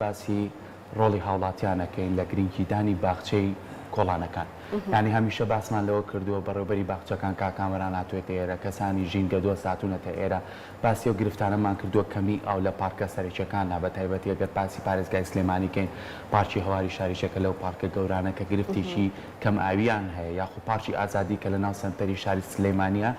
باسی ڕۆڵی هاوڵاتیانەکەین لە گرنگیدانی باخچەی کۆڵانەکان. یعنی هەمیشە باسمان لەوە کردووە بەڕێوەبەری باخچەکان کاکامەران هاتوێتە ئێرە کەسانی ژینگە دۆ ساتوونەتە ئێرە باسی و گرفتانەمان کردووە کەمی ئەو لە پارکە سەرچەکانە بە تایبەتی ئەگەر باسی پارێزگای سلێمانیکەین پارکی هەواری شاریشەکە لەو پارکە گەورانە کە گرفتێکی کەم ئاویان هەیە یاخو پارکی ئازادی کە لە ناو سنتەری شاری سلێمانیە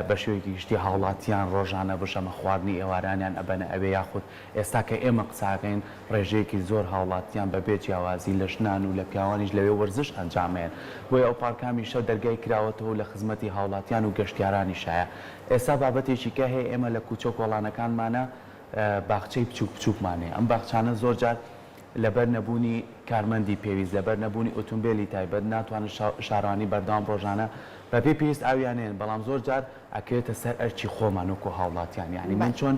بە شێوەیەکی گشتی هاوڵاتیان ڕۆژانە بژەمە خواردنی ئێوارانیان ئەبەنە ئەوێ یاخود ئێستا کە ئێمە قساکەین ڕێژەیەکی زۆر هاوڵاتیان بەبێ جیاوازی لە ژنان و لە پیاوانیش لەوێ وەرزش ئەنجامێن بۆیە ئەو پارکامی شەو دەرگای کراوەتەوە لە خزمەتی هاوڵاتیان و گەشتیارانی شایە. ئێستا بابەتێکی کە هەیە ئێمە لە کوچە کۆڵانەکانمانە باخچەی بچووک بچووکمانێ ئەم باخچانە زۆر جار لەبەر نەبوونی کارمەندی پێویست لەبەر نەبوونی ئۆتۆمبیلی تایبەت ناتوانن شارانی بەردەوام ڕۆژانە بەپێ پێویست ئاویانێن بەڵام زۆر جار ئەکرێتە سەر ئەرچی خۆمان وەکو هاوڵاتیان یعنی من چۆن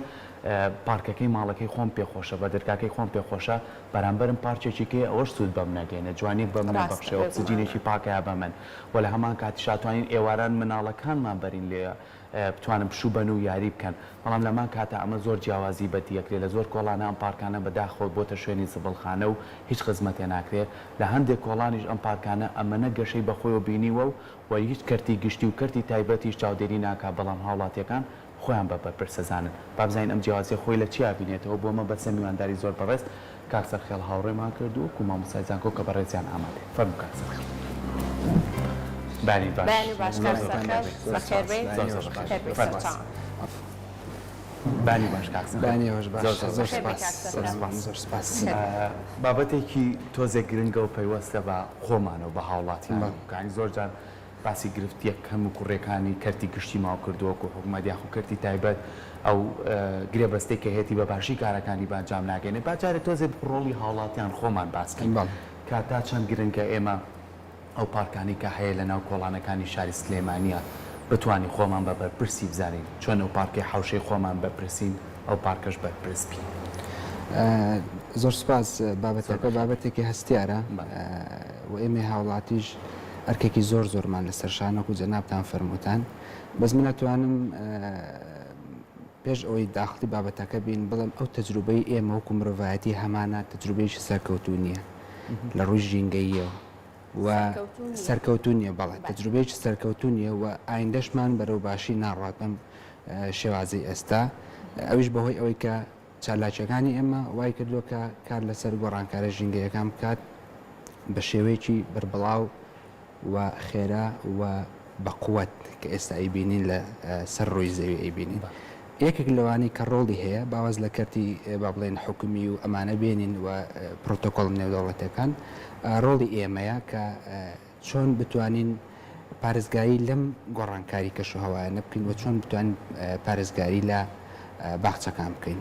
پارکەکەی ماڵەکەی خۆم پێخۆشە بە دەرگاکەی خۆم پێخۆشە بەرامبەرم پارچێکی کێ ئەوەش سوود بەم نەگەینە جوانێک بە منە بەخشێ ئۆکسجینێکی پاکەیە بە من وە لە هەمان کاتی شاتوانین ئێواران مناڵەکانمان بەرین لێ بتوانم پشوو بن و یاری بکەن بەڵام لەمان کاتە ئەمە زۆر جیاوازی بەدیەکرێت لە زۆر کۆڵانە ئەم پارکانە بەداخۆ بۆتە شوێنی زبڵخانە و هیچ خزمەتێ ناکرێت لە هەندێک کۆڵانیش ئەم پارکانە ئەمەنە گەشەی بەخۆی و بینیوە و هیچ کەرتی گشتی و کەرتی تایبەتیش چاودێری ناکا بەڵام هاوڵاتیەکان خۆیان بە بەرپرسەزانن با بزانین ئەم جیاوازی خۆی لە چیا بینێتەوە بۆ مە بەسە میوانداری زۆر بەڕێست کاکسەر خێڵ هاوڕێمان کردو و مامۆستای زانکۆ کە بەڕێزیان ئامادە فەرموو کاکسەر خێڵ. بانی باش بانی باش کاکسەر بانی هۆش باش زۆر سپاس. بابەتێکی تۆزێک گرنگە و پەیوەستە بە خۆمانەوە بە هاوڵاتیان زۆر جار باسی گرفتیەک کەم و کوڕێکانی کەرتی گشتی ماوە کردووە و حکوومەت یاخو کەرتی تایبەت ئەو گرێبەستەی کە هێتی بە باشی کارەکانی بانجام ناگەێنێ باجارێت تۆزێ ڕۆڵی هاوڵاتیان خۆمان باسکەین کاتا چەند گرنگە ئێمە ئەو پارکانی کە هەیە لە ناو کۆڵانەکانی شاری سلێمانیە بتوانین خۆمان بە بەرپرسی بزانین چۆن ئەو پارکی حوشەی خۆمان بەرپرسین ئەو پارکەش بەرپرس بین. زۆر سپاس بابەتەکە بابەتێکی هەستیارە و ئێمە هاوڵاتیش ئەرکێکی زۆر زۆرمان لەسەر شانەک و جەنابتان فەرمووتان بەس من ئەتوانم پێش ئەوەی داخلی بابەتەکە بین بڵم ئەو تەجروبەی ئێمە وەکو مرۆڤایەتی هەمانە تەجروبەیەکی سەرکەوتوو نییە لە ڕووی ژینگەییەوە و سەرکەوتوو نییە بەڵێ تەجروبەیەکی سەرکەوتوو نییە و ئایندەشمان بەرەو باشی ناڕات بەم شێوازی ئێستا ئەویش بەهۆی ئەوەی کە چالاکیەکانی ئێمە وای کردووە کە کار لەسەر گۆڕانکارە ژینگەیەکان بکات بە شێوەیەکی بربڵاو و خێرا و بەقوت کە ئێستا ئەیبینین لە سەر ڕۆی زەوی ئەیبینین. یەکێک لەوانی کە ڕۆڵی هەیە باواز لە کەرتی با بڵێن حکومی و ئەمانە بێنین و پرۆتۆکۆڵ نێودەوڵەتەکان ڕۆڵی ئێمەیە کە چۆن بتوانین پارێزگاری لەم گۆڕانکاری کەشوهەوایانە بکەین و چۆن بتوانین پارێزگاری لە باخچەکان بکەین.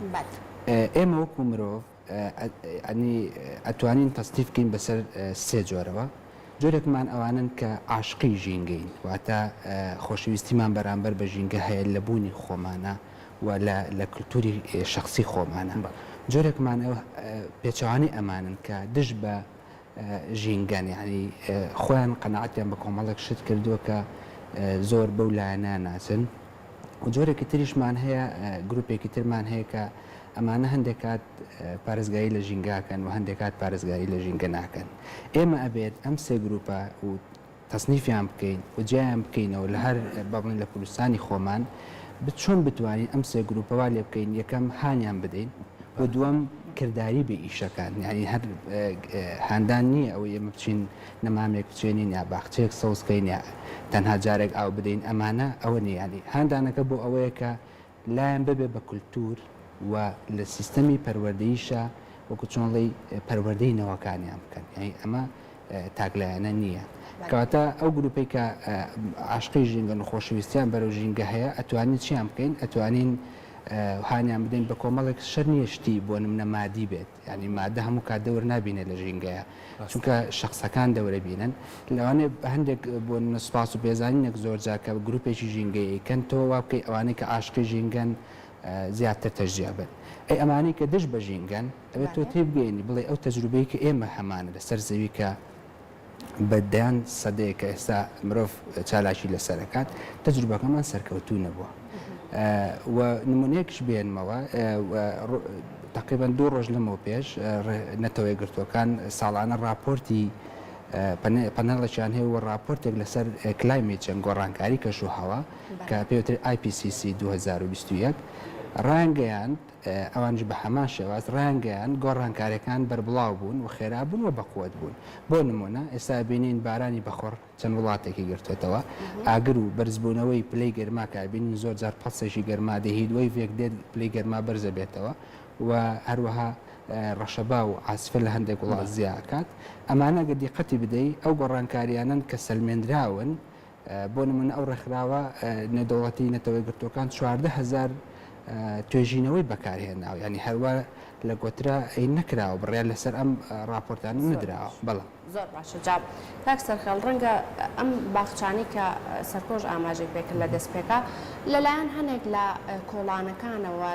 ئێمە وەکو مرۆڤ ئەتوانین تەستیف بکەین بەسەر سێ جۆرەوە. جۆرێکمان ئەوانن کە عاشقی ژینگەین واتە خۆشەویستیمان بەرامبەر بە ژینگە هەیە لە بوونی خۆمانە و لە کللتوری شخصی خۆمانە. جۆرێکمان پێچوانی ئەمانن کە دش بە ژینگەن یعنی خۆیان قەنەعەتیان بە کۆمەڵێک شت کردووە کە زۆر بەو لایەنە ناچن و جۆرێکی تریشمان هەیە گروپێکی ترمان هەیە کە ئەمانە هەندێک کات پارێزگایی لە ژینگاکەن و هەندێک کات پارێزگاری لە ژینگە ناکەن. ئێمە ئەبێت ئەم سێ گروپە و تەسنیفیان بکەین و جیان بکەینەوە لە هەر بابڵین لە کوردستانی خۆمان چۆن بتوانین ئەم سێ گروپەوا لێ بکەین یەکەم هانیان بدەین و دووەم کردداری بە ئیشەکان یعنی هەر هاندان نییە ئەوە ئێمە بچین نەمامێک بچێنین یا باخچەیەک سەوزکەین یا تەنها جارێک ئاو بدەین ئەمانە ئەوە نیانی هاندانەکە بۆ ئەوەیە کە لایەن ببێ بە کولتور و لە سیستەمی پەروەردەییشە وەکو چۆنڵی پەروەردەی نەوەکانیان بکەن یعنی ئەمە تاگلایەنە نییە کەواتە ئەو گروپی کە عاشقی ژینگە و خۆشەویستیان بەرەو ژینگە هەیە ئەتوانین چیان بکەین ئەتوانین هانیان بدەین بە کۆمەڵێک شەر نیەشتی بۆ نمونە مادی بێت ینی مادە هەموو کات دەور نابینێت لە ژینگەیە چونکە شخصەکان دەورە بینن لەوانێ هەندێک بۆ سوپاس و بێزانینێک زۆر جاکە گروپێکی ژینگەیە کەن تۆ وا بکەی ئەوانەی کە عاشقی ژینگەن زیاتر تەشجیع بن ئەی ئەمانەی کە دش بە ژینگەن ئەوێت تۆ تێبگەینی بڵێ ئەو تەجروبەیە کە ئێمە هەمانە لەسەر زەوی کە بەدەیان سەدەیە کە ئێستا مرۆڤ چالاشی لەسەرەکات تەجروبەکەمان سەرکەوتوو نەبووە و نمونەیەکش بێنمەوە تقریبا 2 ڕۆژ لەمەوە پێش نەتەوەی گرتوەکان ساڵانە راپۆرتی پەنەڵێکیان هەیە و راپۆرتێک لەسەر کلایمێت چەند گۆڕانکاری کەژوهەوا کە پێوتر IPCC 2021 ڕانگەیان ئەوانش بە هەمان شێواز ڕانگەیان گۆڕانکاریەکان بەربڵاو بوون و خێرابوون و بەقوت بوون بۆ نمونە ئێستا بینین بارانی بەخۆر چەند وڵاتێکی گرتوێتەوە ئاگر و بەرزبوونەوەی پلەی گەرما کە بینین زۆر جار پەسێکی گەرما دەهید وی vێک دێت پلەی گەرما بەرزە بێتەوە و هەروەها ڕەشەبا و عاسفە لە هەندێک وڵات زیاکات ئەمانە گە دیقەتی بدەیت ئەو گۆڕانکاریانن کە سەلمێنراون بۆ نمونە ئەو ڕێکخراوە نێودەوڵەتی نەتەوەی گرتوەکان 14,000 توێژینەوەی بەکارهێناوە ینی هەروە لە گۆترا ئەی نەکراوە بڕیان لەسەر ئەم راپۆرتانە نەدراوە بەڵام زۆر باشە جاب کاک سەرخەڵ ڕەنگە ئەم باخچانی کە سەرکۆژ ئاماژەی پێکرد لە دەستپێکە لەلایەن هەنێک لە کۆڵانەکانەوە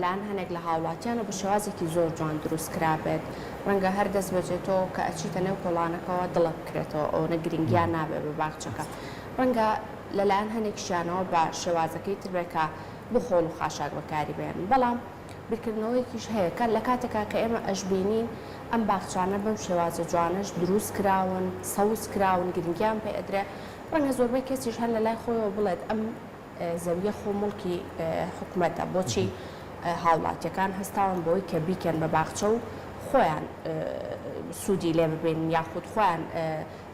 لاەن هەنێک لە هاوڵاتیانە بە شێوازێکی زۆر جوان دروست کرابێت ڕەنگە هەر دەست بەجێتەوە کە ئەچیتە نێو کۆڵانەکەەوە دڵە بکرێتەوە ئەو نەگرنگیان نابێت بە باخچەکە ڕەنگە لەلایەن هەنێک شیانەوە بە شێوازەکەی تربێکە بخۆڵ و خاشاک بەکاری بێن بەڵام بیرکردنەوەیکیش هەیە کە لە کاتێکا کە ئێمە ئەشبینین ئەم باخچانە بەم شێوازە جوانش دروست کراون سەوز کراون گرنگیان پێ ئەدرێ ڕەنگە زۆربەی کەسیش هەر لە لای خۆیەوە بڵێت ئەم زەویە خۆمڵکی حکوومەتە بۆچی هاوڵاتیەکان هەستاون بۆی کە بیکەن بە باخچە و خۆیان سوودی لێ ببین یاخود خۆیان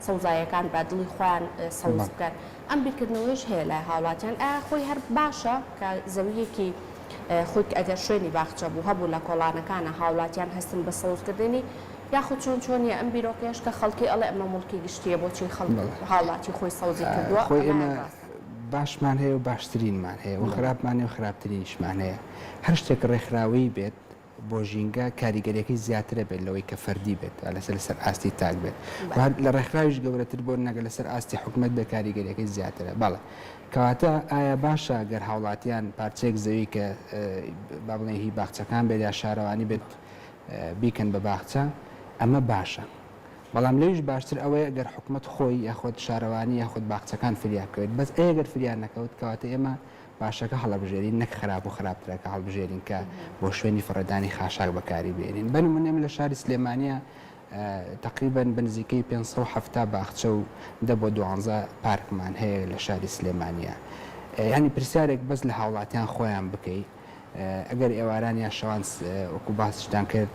سەوزایەکان بە دڵی خۆیان سەوز بکەن ئەم بیرکردنەوەیش هەیە لای هاوڵاتیان خۆی هەر باشە کە زەویەکی خۆی ئەگەر شوێنی باخچە بوو هەبوو لە کۆڵانەکانە هاوڵاتیان هەستن بە سەوزکردنی یاخود چۆنیە ئەم بیرۆکەیەش کە خەڵکی ئەڵێ ئەمە مڵکی گشتیە بۆچی هاوڵاتی خۆی سەوزی کردووە خۆی ئێمە باشمان هەیە و باشترینمان هەیە و خراپمان هەیە و خراپترینیشمان هەیە هەر شتێک ڕێکخراوی بێت بۆ ژینگە کاریگەریەکەی زیاترە بێت لەوەی کە فەردی بێت لەسەر ئاستی تاک بێت لە ڕێکخراویش گەورەتر بۆ نەگە لەسەر ئاستی حکومەت بە کاریگەریەکەی زیاترە بەڵێ کەواتە ئایا باشە گەر هاوڵاتیان پارچێک زەوی کە با بڵێ هی باخچەکان بێت یا شارەوانی بێت بیکەن بە باخچە ئەمە باشە بەڵام لەویش باشتر ئەوەیە گەر حکومەت خۆی یاخۆت شارەوانی یاخود باخچەکان فریاکەوێت بەس ئەگەر فریان نەکەوت کەواتە ئێمە باشەکە هەڵەبژێرین نەک خراپ و خراپترەکە هەڵبژێرین کە بۆ شوێنی فڕێدانی خاشاک بەکاری بێنین بنمونێم لە شاری سلێمانیە تقریبا بنزیکەی 570 باخچە و 10 بۆ 12 پارکمان هەیە لە شاری سلێمانیە ینی پرسیارێک بەس لە هاوڵاتیان خۆیان بکەیت ئەگەر ئێواران یا شەوان وەکو باسشتان کرد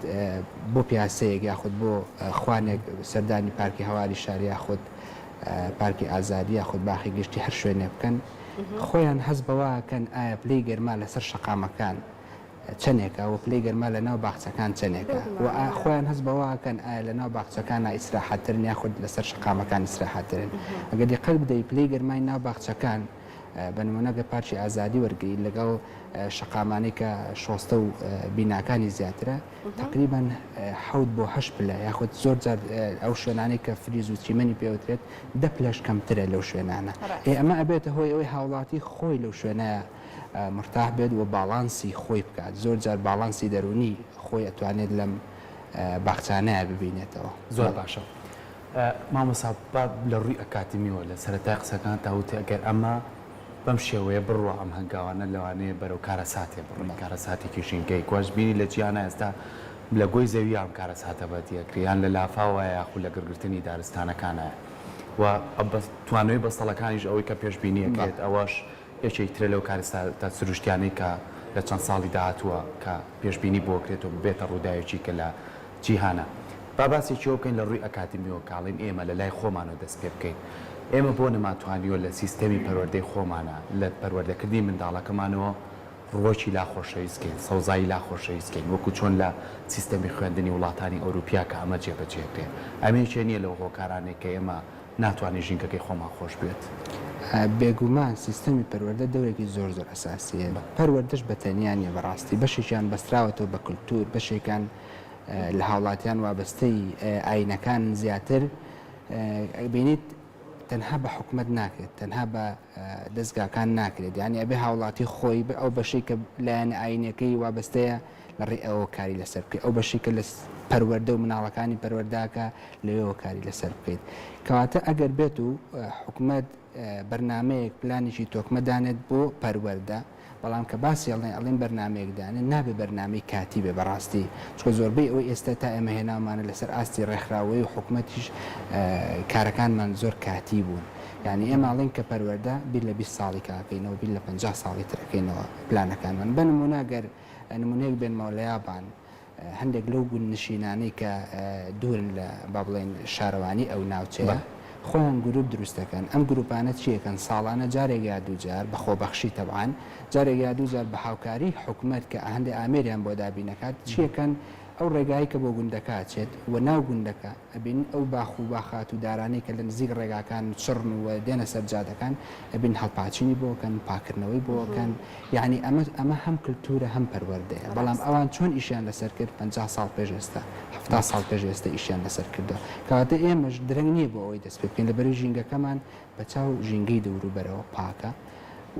بۆ پیاسەیەک یاخود بۆ خوانێک سەردانی پارکی هەواری شاری یاخود پارکی ئازادی یاخود باخی گشتی هەر شوێنێ بکەن خۆیان هەست بەواکەن ئایا پلەی گەرما لەسەر شەقامەکان چەندێکە و پلەی گەرما لە ناو باخچەکان چەندێکە و خۆیان هەست بەواکەن ئایا لە ناو باخچەکانە ئیسراحەتترن یاخود لەسەر شەقامەکان ئیسراحەتترن ئەگەر دیقەت بدەیت پلەی گەرمای ناو باخچەکان بە نمونەگە پارکی ئازادی وەرگری لەگەڵ شەقامانی کە شۆستە و بیناکانی زیاترە تقریبا 7 بۆ 8 پلە یاخود زۆر جار ئەو شوێنانی کە فریز و چیمەنی پێوترێت 10 پلەش کەمترە لەو شوێنانە ئەمە ئەبێتە هۆی ئەوەی هاوڵاتی خۆی لەو شوێنەیە مرتاح بێت و باڵانسی خۆی بکات زۆر جار باڵانسی دەرونی خۆی ئەتوانێت لەم باخچانەیە ببینێتەوە زۆر باشە مامۆستا لە ڕووی ئەکاتمیەوە لە سەرەتای قسەکان تاوتە ئەگەر ئەمە بەم شێوەیە بڕوە ئەم هەنگاوانە لەوانەیە بەرەو کارە ساتێ بڕۆین کارە ساتێکی ژینگەی گۆشببینی لە جیانە ئێستا لە گۆی زەوی ئەم کارە ساتە بەدیەکریان لە لافاوە یاخود لە گرگرتنی دارستانەکانە و توانەوەی بەستەڵەکانیش ئەوەی کە پێشبینیەکرێت ئەوەش یەکێک ترە لەو کارە سروشتیانەی کە لە چەند ساڵی داهاتووە کە پێشبینی بۆکرێتەوە بێتە ڕووداوێکی کە لە جیهانە باباسێکی بکەین لە ڕووی ئەکاتمیەوە کاڵین ئێمە لە لای خۆمانەوە دەست پێ بکەین ئێمە بۆ نەماتوانیوە لە سیستەمی پەروەردەی خۆمانە لە پەروەردەکردنی منداڵەکەمانەوە ڕۆکی لا خۆشەویستکەین سەوزایی لا خۆشەویستکەین وەکو چۆن لە سیستەمی خوێندنی وڵاتانی ئەوروپیا کە ئەمە جێبەجێکرێ ئەمێکێ نییە لەو هۆکارانێک کە ئێمە ناتوانین ژینگەکەی خۆمان خۆش بێت بێگومان سیستەمی پەروەردە دەورێکی زۆر زۆر ئەساسیە پەروەردەش بە تەنیانە بەڕاستی بەشێکیان بەستراوەتەوە بە کولتور بەشێکان لە هاوڵاتیان وابەستەی ئاینەکان زیاتر بینیت تەنها بە حکومت ناکرێت تەنها بە دەستگاکان ناکرێت یعنی ئەبێ هاوڵاتی خۆی ئەو بەشەی کە لایەن ئاینەکەی وابەستەیە لە ڕێ ئەوە کاری لەسەر بکەیت ئەو بەشی کە لە پەروەردە و مناڵەکانی پەروەرداکە لەوێەوە کاری لەسەر بکەیت کەواتە ئەگەر بێت و حکومت بەرنمەیەک پلانێکی تۆکمەدانێت بۆ پەروەردە بەڵام کە باسی ئەڵێن بەرنمەیەکدانێن نابێ بەرنمەی کاتی بێ بەڕاستی چکە زۆربەی ئەوەی ئێستا تا ئێمە هێناومانە لەسەر ئاستی ڕێکخراوەی و حکوومەتیش کارەکانمان زۆر کاتی بوون. یعنی ئێماڵین کە پەروەەردە بیر لە 20 ساڵی کاکەینەوە بیر لە 50 ساڵی ترەکەینەوە پلانەکانمان بە نموناگەر نمونەیەک بێنمەوە لە یابان هەندێک لەو گون نشینانەی کە دوورن لە با بڵێن شارەوانی ئەو ناوچەیە خۆیان گروپ دروستەکەن ئەم گروپانە چیەکەن ساڵانە جارێک یا دووجار بە خۆبەخشی تەبعاان جارێک یا دووجار بە هاوکاری حکوومەت کە هەندێک ئامێریان بۆ دابینەکات چیەکەن ئەو ڕێگایی کە بۆ گوندەکە چێت و ناو گوندەکە ئەبین ئەو باخ و باخات و دارانەی کە لە نزیک ڕێگاکان چڕن و دێنە سەرجادەکان ئەبین هەڵپاچینی بۆکەن پاکردنەوەی بۆکەن یعنی ئەمە هەم کللتورە هەم پەروەردەیە بەڵام ئەوان چۆن ئیشیان لەسەر کرد 50 ساڵ پێش ئێستا 70 ساڵ پێش ئێستا ئیشیان لەسەر کردەوە کەواتە ئێمەش درەنگ نییە بۆ ئەوەی دەست پێ بکەین لەبەر ژینگەکەمان بە چاو ژینگەی دەوروبەرەوە پاکە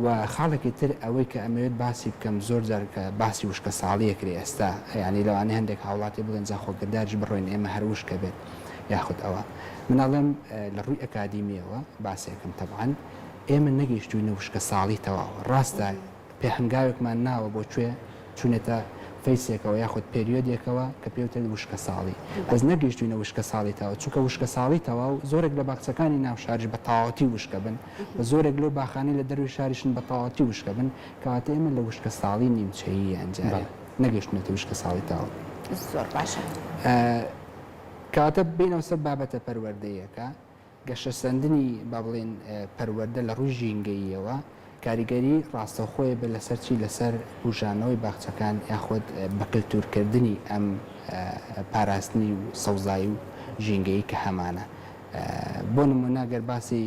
و خاڵێکی تر ئەوەی کە ئەمەوێت باسی بکەم زۆر جار کە باسی وشکە ساڵیەکری ئێستا ینی لەوانێ هەندێک هاوڵاتی بڵێن جاخۆگرداج بڕۆین ئێمە هەر وشکە بێت یاخود ئەوە مناڵێم لە ڕووی ئەکادیمیەوە باسێکم تەبعاان ئێمە نەگەیشتوینە وشکە ساڵی تەواوە ڕاستە پێهنگاوێکمان ناوە بۆ کوێ چونێتە فەیسێکەوە یاخود پێریۆدێکەوە کە پێوتە وشکە ساڵی بەس نەگەیشتوینە وشکە ساڵی تەواو چونکە وشکە ساڵی تەواو زۆرێک لە باخچەکانی ناو شارش بە تەواوەتی وشکە بن بە زۆرێک لەو باخانی لە دەروی شاریشن بە تەواوەتی وشکە بن کەواتە ئێمە لە وشکە ساڵی نیمچەیی ئەنجارە نەگەیشتنێتە وشکە ساڵی تەواو زۆر باشە کەواتە بینەوە سەر بابەتە پەروەردەیەکە گەشە سندنی با بڵێن پەروەردە لە ڕووی ژینگەییەوە کاریگەری ڕاستەخۆی بە لەسەرچی لەسەر بژانەوەی باخچەکان یاخود بە کللتورکردنی ئەم پاراستنی و سەوزایی و ژینگەی کە هەمانە بۆ نموناگەر باسی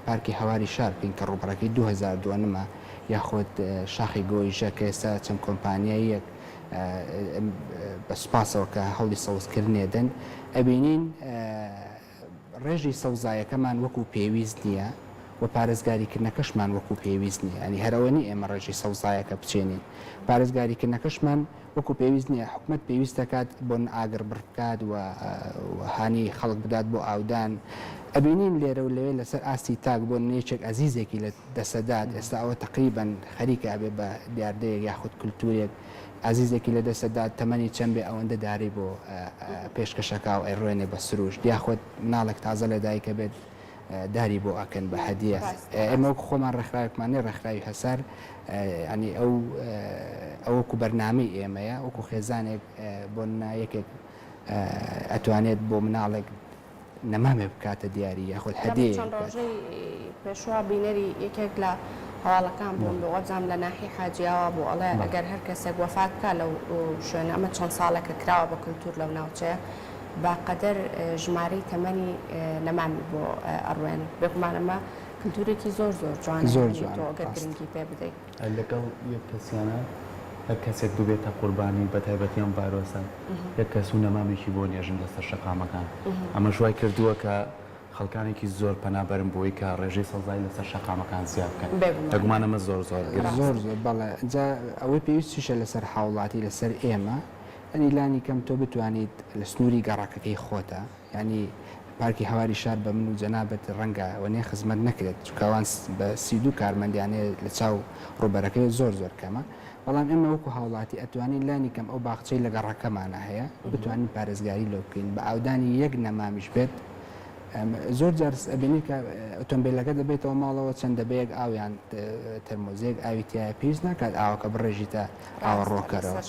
پارکی هەواری شار بین کە ڕوبڕەکەی 2002 نمە یاخود شاخی گۆیژە کە ئێستا چەند کۆمپانیایەک بە سوپاسەوە کە هەوڵی سەوزکردنێ دەن ئەبینین ڕێژی سەوزایەکەمان وەکو پێویست نییە و پارێزگاریکردنەکەشمان وەکو پێویست نیە ئەنی هەرەوەنی ئێمە ڕێژی سەوزایەکە بچێنین پارێزگاریکردنەکەشمان وەکو پێویست نییە حکوومەت پێویست دەکات بۆن ئاگر بڕکات و هانی خەڵک بدات بۆ ئاودان ئەبینین لێرە و لەوێ لەسەر ئاستی تاک بۆ نێچێک ئەزیزێکی لە دەسەدات ئێستا ئەوە تقریبان خەریکە ئەبێ بە دیاردەیەک یاخود کللتورێک ئازیزێکی لە دەسەدات تەمەنی چەند بێ ئەوەندە داری بۆ پێشکەشەکە و ئەیڕێنێ بە سروش دیاخۆت مناڵێک تازە لە دایکە بێت داری بۆ ئەکەن بە هەدیە ئێمە وەکو خۆمان ڕێکخراوێکمانێ ڕێکخراوی هەسار ینی ئەوەکو بەرنامەی ئێمەیە وەکو خێزانێک بۆ یەکێک ئەتوانێت بۆ مناڵێک نەمامێ بکاتە دیاری یاخود هەدیە چەند ڕۆژەی پێشوا بینەری یەکێک لە هەواڵەکان بوون بۆ وەبزام لە ناحی حاجیاوە بۆ ئەڵێ ئەگەر هەر کەسێک وەفات بکات لەو شوێنە ئەمە چەند ساڵێکە کراوە بە کللتور لەو ناوچەیە باقەدەر ژمارەی تەمەنی نەمامی بۆ ئەڕوێن بێگومانەمە کللتورێکی زۆر زۆر جوان ئەگەر گرنگی پێ بدەیت لەگەڵ یەک کەسیانە هەر کەسێک ببێتە قوربانی بە تایبەتیان ڤایرۆسە یەک کەس و نەمامێکی بۆ نێژن لەسەر شەقامەکان ئەمە ژوای کردووە کە خەڵکانێکی زۆر پەنابەرن بۆی کە ڕێژەی سەوزای لەسەر شەقامەکان زیاد بکەن بێگومانەمە زۆر زۆر زۆر زۆر بەڵێ جا ئەوەی پێویستیشە لەسەر حاوڵاتی لەسەر ئێمە ئەنی لانی کەم تۆ بتوانیت لە سنووری گەڕاکەکەی خۆتە ینی پارکی هەواری شار بە من و جەنابەت ڕەنگە وەنێ خزمەت نەکرێت چکەوان بە 32 کارمەندیانێ لە چاو ڕوبەرەکەی زۆر زۆر کەمە بەڵام ئێمە وەکو هاوڵاتی ئەتوانین لانی کەم ئەو باخچەی لە گەڕەکەمانە هەیە بتوانین پارێزگاری لەو بکەین بە ئاودانی یەک نەمامیش بێت زۆر جارس ئەبینی کە ئۆتۆمبیلەکە دەبێتەوە ماڵەوە چەند دەبەیەک ئاویان تەرمۆزیەک ئاوی تایە پێویست ناکات ئاوەکە بڕێژیتە ئاوە ڕۆکەرەوە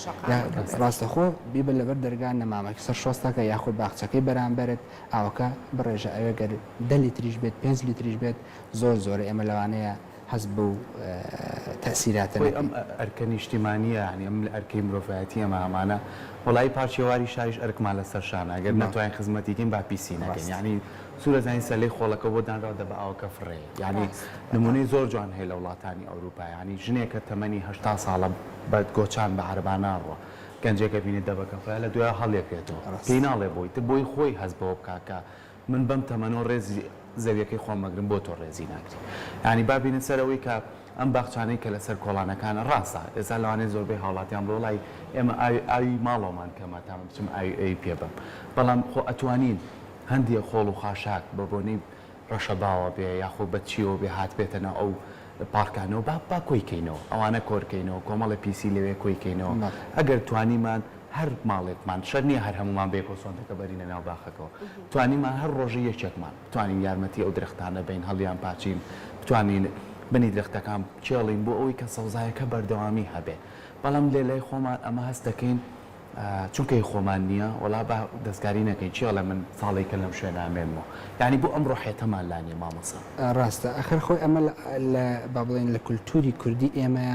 ڕاستەخۆ بیبە لەبەر دەرگان نەمامەکی سەر شۆستەکە یاخود باخچەکەی بەرامبەرت ئاوەکە بڕێژە ئەوێگەر 10 لیتریش بێت 5 لیتریش بێت زۆر زۆرە ئێمە لەوانەیە حەز بە و تەسیراتە ئەم ئەرکە نیشتیمانیە ینی ئەم ئەرکەی مرۆڤایەتی ئەمە ئەمانە وڵی پارچێواری شاریش ئەرکمان لەسەر شانە ئەگەر نەتوانین خزمەتیکەین با پیسی نەکەین یعنی سوورە زانی سەلەی خۆڵەکە بۆ دانراوە دەبە ئەوکە فڕێ یعنی نمونەی زۆر جوان هەیە لە وڵاتانی ئەوروپا ینی ژنێکە تەمەنی 80 ساڵە بە گۆچان بە عەرەباناڕوە گەنجێکە بینێت دەبەکە فڕێ لە دوای هەڵێکێتەوە پێی ناڵێ بۆی تر بۆی خۆی هەست بەوە بکاکە من بەم تەمەنەوە ڕێزی زەویەکەی خۆم مەگرم بۆ تۆ ڕێزی ناکری ینی با بینێت سەرەوەی کە ئەم باخچانەی کە لەسەر کۆڵانەکانە ڕاستە ئێستا لەوانێت زۆربەی هاوڵاتیان بۆ وڵی ئێمە ئاوی ماڵەوەمان کەمە تا بچم ئاوی پێ بم بەڵام خۆ ئەتوانین هەندێک خۆڵ و خاشاک بە بۆنەی ڕەشە باوە بێ یاخۆ بە چیەوە بێ هات بێتەنە ئەو پارکانەوە با کۆیکەینەوە ئەوانە کۆرکەینەوە کۆمەڵە پیسی لەوێ کۆیکەینەوە ئەگەر توانیمان هەر ماڵێکمان شەر نییە هەر هەمومان بێ کۆسۆنتەکە بەرینە ناو باخەکەەوە توانیمان هەر ڕۆژی یەکێکمان بتوانین یارمەتی ئەو درختانە بین هەڵیان پاچین بتوانین بنی درختەکان چێڵین بۆ ئەوەی کە سەوزایەکە بەردەوامی هەبێ بەڵام لێ لای خۆمان ئەمە هەست دەکەین چونکەی خۆمان نییە وڵا بە دەستکاری نەکەین چێڵە من ساڵێکە لەم شوێنامێنمەوە یعنی بۆ ئەم ڕۆحێتەمان لانیە مامەسە ڕاستە ئەخر خۆی ئەمە با بڵێن لە کولتوری کوردی ئێمە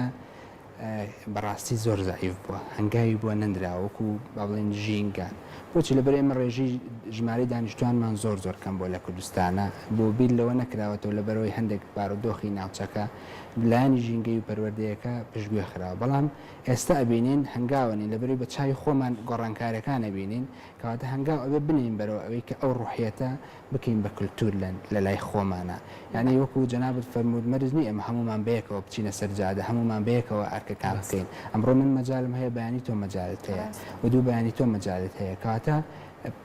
بەڕاستی زۆر زعیف بووە هەنگاوی بووە نەندراوەکو با بڵێن ژینگە بۆچی لەبەر ئێمە ڕێژی ژمارەی دانیشتوانمان زۆر کەم بۆ لە کوردستانە بۆ بیر لەوە نەکراوەتەوە لەبەرەوەی هەندێک بارودۆخی ناوچەکە لایانی ژینگەی و پەروەردەیەەکە پشتگوێ خراوە بەڵام ئێستا ئەبینین هەنگاوەنی لەبەری بە چای خۆمان گۆڕانکارەکان ئەبینین کەواتە هەنگاو ئەوێ بنین بەرەوە ئەوەی کە ئەو ڕوحیەتە بکەین بە کولتور لە لای خۆمانە یعنی وەکو جەنابەت فەرموود مەرج نیە ئەمە هەمومان بەیەکەوە بچینە سەرجادە هەمومان بەیەکەوە ئەرکەکان بکەین ئەمڕۆ من مەجالم هەیە بەیانی تۆ مەجالت هەیە و دوو بەیانی تۆ مەجالت هەیە کەواتە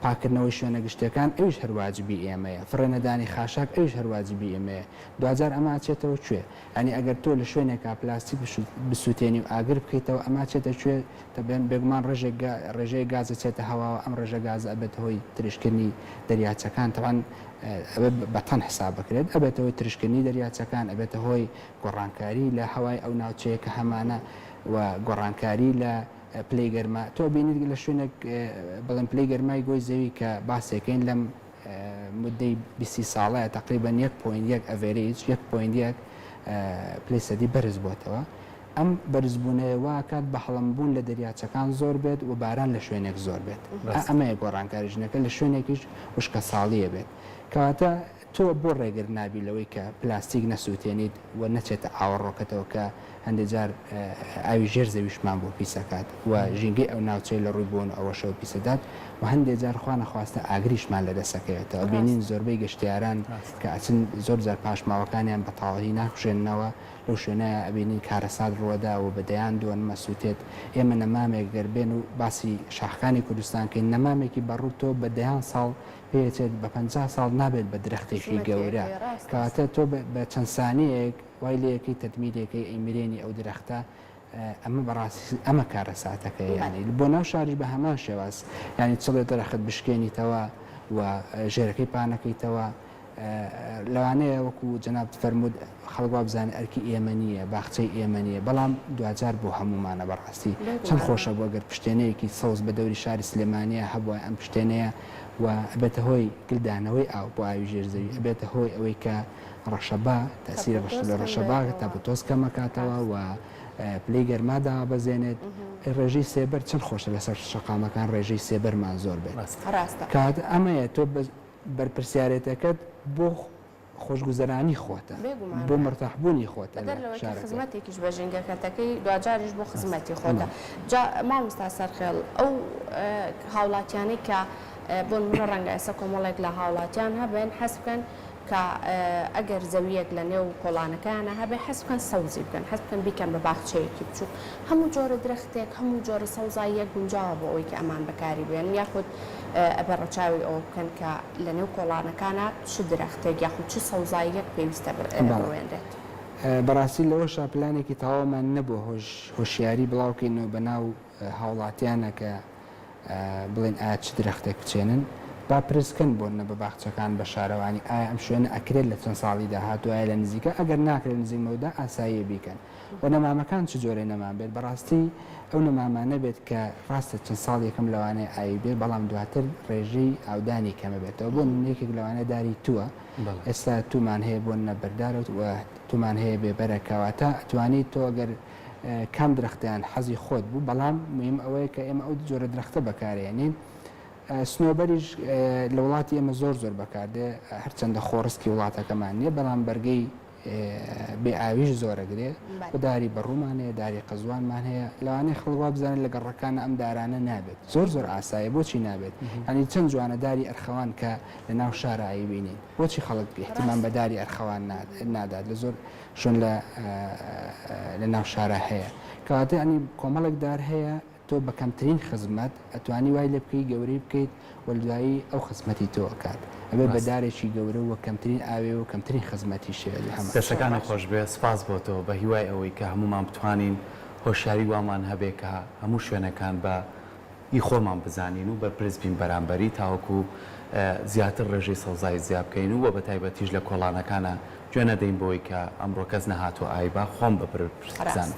پاکردنەوەی شوێنە گشتەکان ئەوش هەرواجبی ئێمەیە فڕێنەدانی خاشاک ئەوش هەرواجبی ئێمەیە دوجار ئەمە چێتەوە کوێ ئەنی ئەگەر تۆ لە شوێنێکا پلاستیک بسووتێنی و ئاگر بکەیتەوە ئەما چێتە کوێ دەبێن بێگومان ڕێژەی گازە چێتە هەواوە ئەم ڕێژە گاز ئەبێت هۆی ترشکردنی دەریاچەکان تەوان بەتەن حساب بکرێت ئەبێتەوەی ترشکردنی دەریاچەکان ئەبێتە هۆی گۆڕانکاری لە هەوای ئەو ناوچەیە کە هەمانە و گۆڕانکاری لە پلەی گەرما تۆ بینیت لە شوێنێک بەڵێن پلەی گەرمای گۆی زەوی کە باسێکەین لەم مدەی 20 ساڵەیە تقریبان 1.1 ئەڤێرێج 1.1 پلەی سەدی بەرز بۆتەوە ئەم بەرزبوونەیە واکات بە هەڵمبوون لە دەریاچەکان زۆر بێت و باران لە شوێنێک زۆر بێت ئەمەیە گۆڕانکاریژنەکە لە شوێنێکیش وشکە ساڵیە بێت کەواتە تۆ بۆ ڕێگر نابی لەوەی کە پلاستیک نەسووتێنیت و نەچێتە ئاوەڕۆکەتەوە کە هەندێک جار ئاوی ژێر زەویشمان بۆ پیسەکات و ژینگەی ئەو ناوچەی لە ڕووی بوون ئەوەشەوە پیسەدات و هەندێک جار خوا نەخواستە ئاگریشمان لە دەسەکەوێتەوە بینین زۆربەی گەشتیاران کە ئەچن زۆر جار پاشماوەکانیان بە تاڵی ناخوشێننەوە لەو شوێنەیە ئەبینین کارەسات ڕۆدا و بەدەیان دووەن مەسووتێت ئێمە نەمامێک گەربێن و باسی شاخەکانی کوردستانکەین نەمامێکی بەڕوو تۆ بە دەیان ساڵ پێچێت بە 50 ساڵ نابێت بە درەختێکی گەورە کەواتە تۆ بە چەند سانەیەک وای لەیەکەی تەدمیرێکی ئەیمرێنی ئەو درەختە ئەمە بەڕاستی ئەمە کارەساتەکە ینی بۆ ناو شاری بە هەمان شێواز ینی چڵێت دەرەخت بشکێنیتەوە و ژێرەکەی پانەکەیتەوە لەوانەیە وەکو جەناب فەرموود خەڵک بزانێ ئەرکی ئێمەنیە باخچەی ئێمەنیە بەڵام دوجار بۆ هەمومانە بەڕاستی چەند خۆشە بۆ گەر پشتێنەیەکی سەوز بە دەوری شاری سلێمانیە هەبووە ئەم پشتێنەیە و ئەبێتە هۆی گلدانەوەی ئاو بۆ ئاوی ژێرزەوی ئەبێتە هۆی ئەوەی کە ڕەشەبا تەسیرە لە ڕەشەبا تا بە تۆز کەمەکاتەوە و پلەی گەرمادا بەزێنێت ڕێژەی سێبەر چەند خۆشە لەسەر شەقامەکان ڕێژەی سێبەرمان زۆر بێت کات ئەمەیە تۆ بەرپرسیارەتەکەت بۆ خۆشگوزەرانی خۆتە بۆ مرتاحبوونی خۆتە خزمەتێکیش بە ژینگەکەتەکەی دوجاریش بۆ خزمەتی خۆتە مامۆستا سەرخێڵ ئەو هاوڵاتیانی کە بۆ منە ڕەنگە ئێستا کۆمەڵێک لە هاوڵاتیان هەبێن حەز بکەن کە ئەگەر زەویەک لە نێو کۆڵانەکانە هەبێ حەز بکەن سەوزی بکەن حەز بکەن بیکەن بە باخچەیەکی بچوو هەموو جۆرە درەختێک هەموو جۆرە سەوزاییەک گونجاوە بۆ ئەوەی کە ئەمان بەکاری بێن یاخود ئەبێ ڕەچاوی ئەوە بکەن کە لە نێو کۆڵانەکانە چ درەختێک یاخود چ سەوزاییەک پێویستە بڕوێنرێت بەڕاستی لەوە شاپلانێکی تاوامان نەبوو هۆشیاری بڵاوکەینەوە بە ناو هاوڵاتیانە کە بڵێن ئایا چ درەختێک بچێنن با پرسکن بۆنە بە باخچەکان بە شارەوانی ئایا ئەم شوێنە ئەکرێت لە چەند ساڵی داهاتوایە لە نزیکە ئەگەر ناکرێت نزیکمەوەدا ئاسایی بیکەن و نەمامەکان چ جۆرەی نەمان بێت بەڕاستی ئەو نەمامانە بێت کە ڕاستە چەند ساڵ یەکەم لەوانەیە ئاوی بێت بەڵام دواتر ڕێژەی ئاودانی کەمە بێتەوە بۆ منێکێک لەوانە داری تووە ئێستا تومان هەیە بۆ نەبەردارەوە و تومان هەیە بێبەرەکەواتە ئەتوانیت تۆ ئەگەر کام درەختیان حەزی خۆت بوو بەڵام مهم ئەوەیە کە ئێمە ئەو جۆرە درەختە بەکارێنین سنۆبەریش لە وڵاتی ئێمە زۆر بەکاردێ هەرچەندە خۆڕسکی وڵاتەکەمان نییە بەڵام بەرگەی بێئاویش زۆرەگرێ و داری بەڕوومان هەیە داری قەزوانمان هەیە لەوانەیە خەڵوا بزانێت لە گەڕەکانە ئەم دارانە نابێت زۆر ئاسایە بۆچی نابێت ئەنی چەند جوانە داری ئەرخەوان کە لە ناو شارایی بینین بۆچی خەڵک احتیمان بە داری ئەرخەوان نادات لە زۆر شون لە ناو شارە هەیە کەواتە ئەنی کۆمەڵێک دار هەیە تۆ بە کەمترین خزمەت ئەتوانی وای لێ بکەی گەورەی بکەیت و دوایی ئەو خزمەتی تۆ ئەکات ئەبێ بەدارێکی گەورە و کەمترین ئاوێ و کەمترین خزمەتی شێ هەموو دەستەکانی خۆش بێ سپاس بۆ تۆ بە هیوای ئەوەی کە هەمومان بتوانین هۆشیاری وامان هەبێ کە هەموو شوێنەکان بە ئی خۆمان بزانین و بەرپرس بین بەرامبەری تاوەکو زیاتر ڕێژەی سەوزای زیاب بکەین و بە تایبەتیش لە کۆڵانەکانە گوێ نەدەین بۆی کە ئەمڕۆ کەس نەهاتوە ئایبا خۆم بەپرس بزانم.